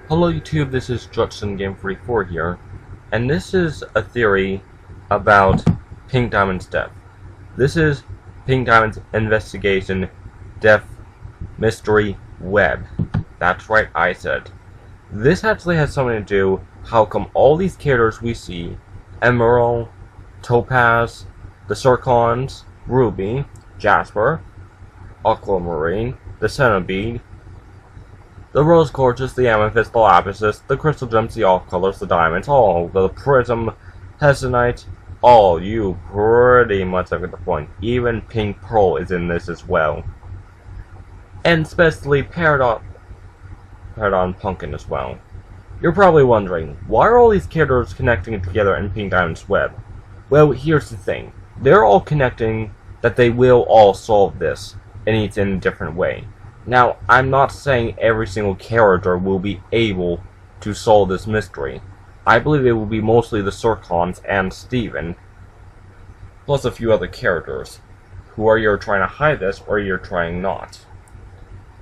Hello YouTube, this is Judson Game 44 here, and this is a theory about Pink Diamond's death. This is Pink Diamond's investigation death mystery web. That's right, I said. This actually has something to do how come all these characters we see, Emerald, Topaz, the Zircons, Ruby, Jasper, Aquamarine, the Centipede, the rose quartz, the amethyst, the lapis, the crystal gems, the off colors, the diamonds, all the prism, hesonite, all you pretty much have got the point. Even pink pearl is in this as well. And especially Paragon Pumpkin as well. You're probably wondering, why are all these characters connecting together in Pink Diamond's web? Well, here's the thing. They're all connecting that they will all solve this, and it's in a different way. Now, I'm not saying every single character will be able to solve this mystery. I believe it will be mostly the Zircons and Steven, plus a few other characters, who are either trying to hide this or you're trying not.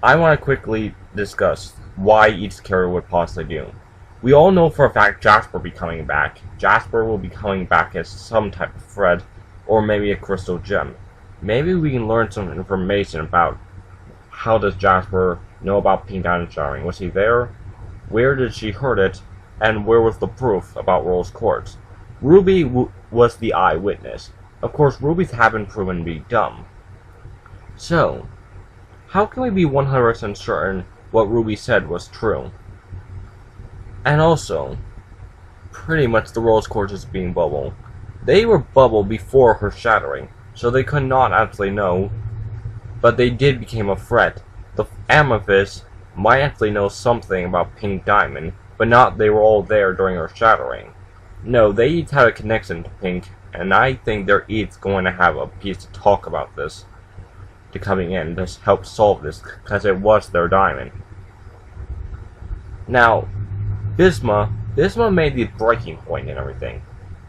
I want to quickly discuss why each character would possibly do. We all know for a fact Jasper will be coming back. Jasper will be coming back as some type of thread, or maybe a crystal gem. Maybe we can learn some information about how does Jasper know about Pink Diamond showering? Was he there? Where did she hurt it? And where was the proof about rose quartz? Ruby was the eyewitness. Of course, Rubies have been proven to be dumb. So, how can we be 100% certain what Ruby said was true? And also, pretty much the rose quartz being bubble. They were bubble before her shattering, so they could not actually know. But they did become a threat. The amethyst might actually know something about Pink Diamond, but not they were all there during her shattering. No, they each had a connection to Pink, and I think they're each going to have a piece to talk about this to coming in to help solve this, because it was their diamond. Now, Bisma made the breaking point and everything.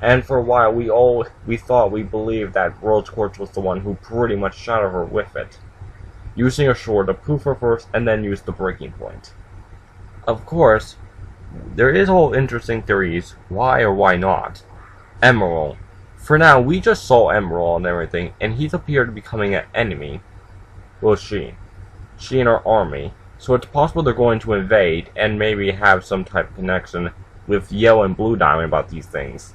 And for a while, we believed that Rose Quartz was the one who pretty much shattered her with it, using her sword to proof her first, and then use the breaking point. Of course, there is all interesting theories, why or why not. Emerald. For now, we just saw Emerald and everything, and he's appeared to be becoming an enemy. Well, she and her army. So it's possible they're going to invade, and maybe have some type of connection with Yellow and Blue Diamond about these things,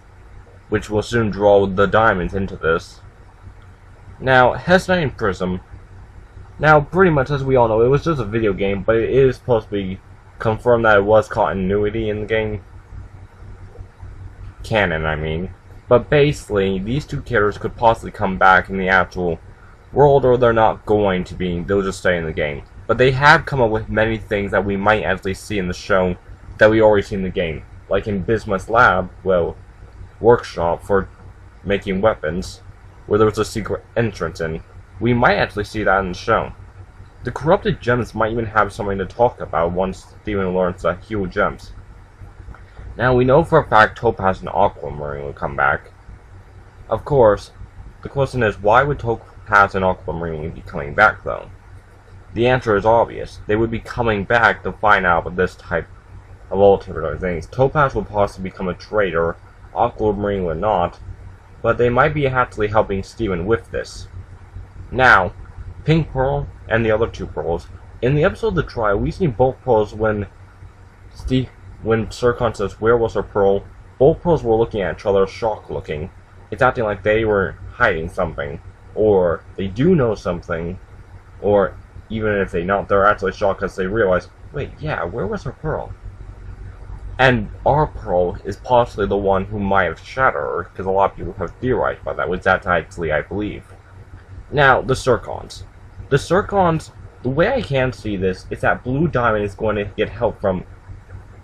which will soon draw the diamonds into this. Now, Hesonite and Prism. Now, pretty much as we all know, it was just a video game, but it is supposed to be confirmed that it was continuity in the game. Canon, I mean. But basically, these two characters could possibly come back in the actual world, or they're not going to be, they'll just stay in the game. But they have come up with many things that we might actually see in the show that we already see in the game. Like in Bisma's lab, well, workshop for making weapons, where there was a secret entrance in. We might actually see that in the show. The corrupted gems might even have something to talk about once Steven learns the heal gems. Now we know for a fact Topaz and Aquamarine will come back. Of course, the question is, why would Topaz and Aquamarine be coming back though? The answer is obvious. They would be coming back to find out about this type of alternative things. Topaz will possibly become a traitor, Aquamarine would not, but they might be actually helping Steven with this. Now, Pink Pearl and the other two pearls. In the episode of the trial, we see both pearls when Zircon says, "Where was her pearl?" Both pearls were looking at each other, shocked looking. It's acting like they were hiding something, or they do know something, or even if they not, they're actually shocked because they realize, wait, yeah, where was her pearl? And our pearl is possibly the one who might have shattered her, because a lot of people have theorized about that, which that's actually, I believe. Now, the Zircons. The Zircons, the way I can see this is that Blue Diamond is going to get help from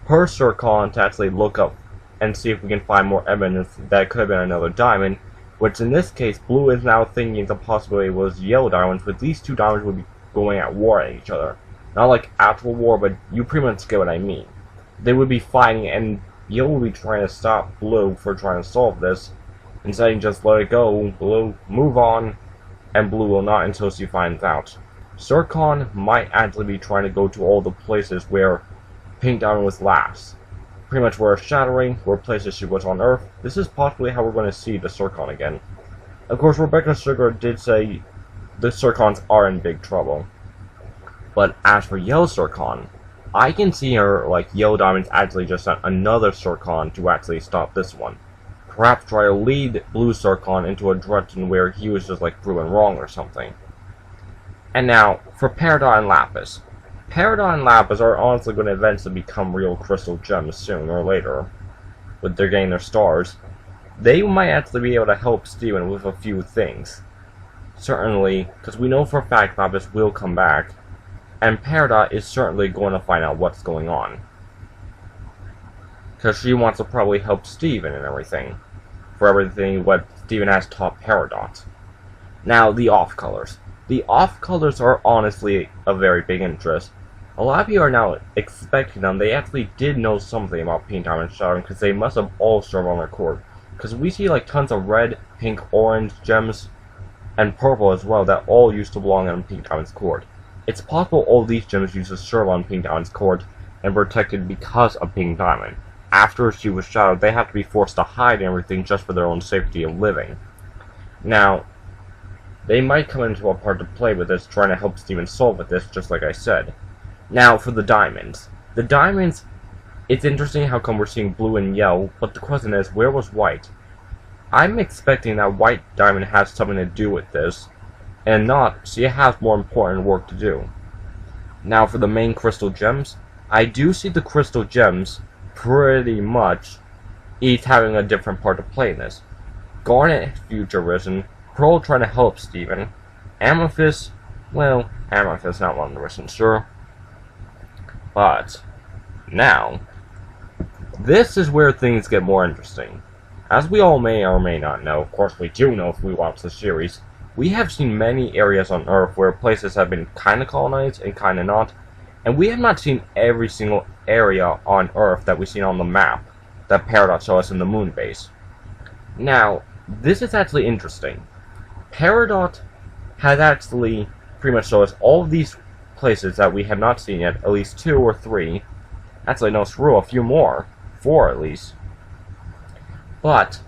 her Zircon to actually look up and see if we can find more evidence that it could have been another diamond, which in this case, Blue is now thinking the possibility was Yellow Diamonds, but these two diamonds would be going at war at each other. Not like actual war, but you pretty much get what I mean. They would be fighting, and Yellow would be trying to stop Blue for trying to solve this, and saying just let it go, Blue, move on, and Blue will not until she finds out. Zircon might actually be trying to go to all the places where Pink Diamond was last. Pretty much where shattering, where places she was on Earth. This is possibly how we're going to see the Zircon again. Of course, Rebecca Sugar did say the Zircons are in big trouble. But as for Yellow Zircon, I can see her, like, Yellow Diamond's actually just sent another Zircon to actually stop this one. Perhaps try to lead Blue Zircon into a direction where he was just, like, proven wrong or something. And now, for Peridot and Lapis. Peridot and Lapis are honestly going to eventually become real crystal gems sooner or later. With their getting their stars. They might actually be able to help Steven with a few things. Certainly, because we know for a fact Lapis will come back. And Peridot is certainly going to find out what's going on. Because she wants to probably help Steven and everything. For everything what Steven has taught Peridot. Now, the off-colors. The off-colors are honestly a very big interest. A lot of you are now expecting them. They actually did know something about Pink Diamond Shattering because they must have all served on their court. Because we see like tons of red, pink, orange gems, and purple as well that all used to belong on Pink Diamond's court. It's possible all these gems used to serve on Pink Diamond's court and protected because of Pink Diamond. After she was shadowed, they have to be forced to hide everything just for their own safety of living. Now, they might come into a part to play with this, trying to help Steven solve with this, just like I said. Now, for the diamonds. The diamonds, it's interesting how come we're seeing blue and yellow, but the question is, where was white? I'm expecting that white diamond has something to do with this, and not, she has more important work to do. Now, for the main crystal gems, I do see the crystal gems pretty much each having a different part to play in this. Garnet, Future Risen, Pearl trying to help Steven. Amethyst, well, Amethyst not 100% sure. But, now, this is where things get more interesting. As we all may or may not know, of course we do know if we watch the series, we have seen many areas on Earth where places have been kinda colonized and kinda not, and we have not seen every single area on Earth that we've seen on the map that Peridot showed us in the moon base. Now, this is actually interesting. Peridot has actually pretty much shown us all of these places that we have not seen yet, at least 2 or 3. Actually, no, screw, a few more. 4 at least. But,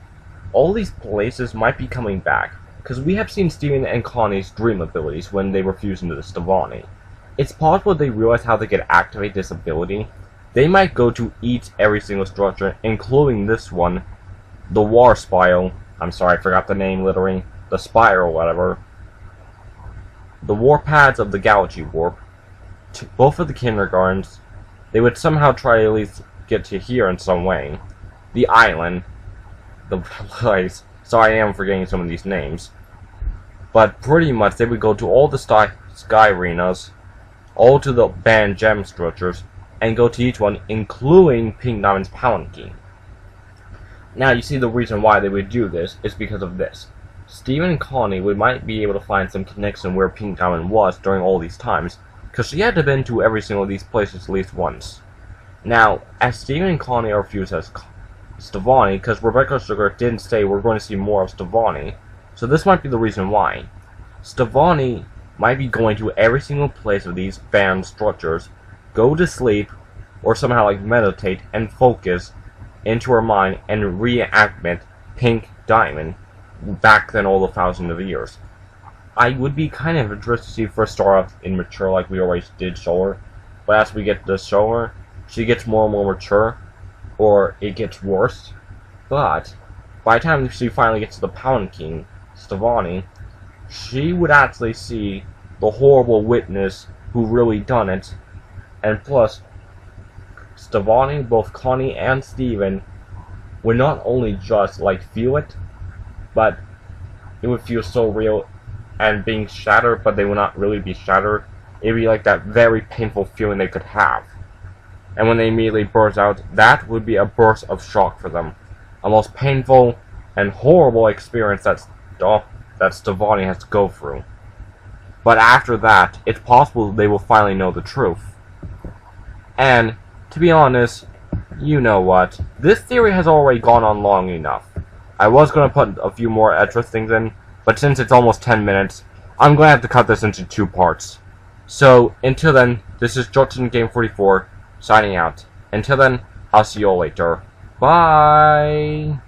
all these places might be coming back, because we have seen Steven and Connie's dream abilities when they were fused into the Stevani. It's possible they realize how they could activate this ability. They might go to every single structure, including this one, the War Spiral. I'm sorry, I forgot the name literally. The Spiral, whatever. The Warpads of the Galaxy Warp. To both of the kindergartens. They would somehow try to at least get to here in some way. The island. The place. Sorry, I am forgetting some of these names. But pretty much they would go to all the sky arenas. All to the banned gem structures. And go to each one, including Pink Diamond's Palanquin. Now, you see the reason why they would do this is because of this. Steven and Connie might be able to find some connection where Pink Diamond was during all these times, because she had to have been to every single of these places at least once. Now, as Steven and Connie are fused as Stevani, because Rebecca Sugar didn't say we're going to see more of Stevani, so this might be the reason why. Stevani might be going to every single place of these banned structures, go to sleep, or somehow like meditate and focus into her mind and reactivate Pink Diamond back then all the thousands of years. I would be kind of interested to see first start off in mature like we always did show her, but as we get to show her, she gets more and more mature, or it gets worse. But by the time she finally gets to the Palanquin, Stevani, she would actually see the horrible witness who really done it, and plus, Stevani, both Connie and Steven, would not only just like feel it, but it would feel so real and being shattered, but they would not really be shattered. It would be like that very painful feeling they could have. And when they immediately burst out, that would be a burst of shock for them. A most painful and horrible experience that Stevani has to go through. But after that, it's possible they will finally know the truth. And, to be honest, you know what, this theory has already gone on long enough. I was going to put a few more extra things in, but since it's almost 10 minutes, I'm going to have to cut this into 2 parts. So, until then, this is Judson Game 44, signing out. Until then, I'll see you all later. Bye!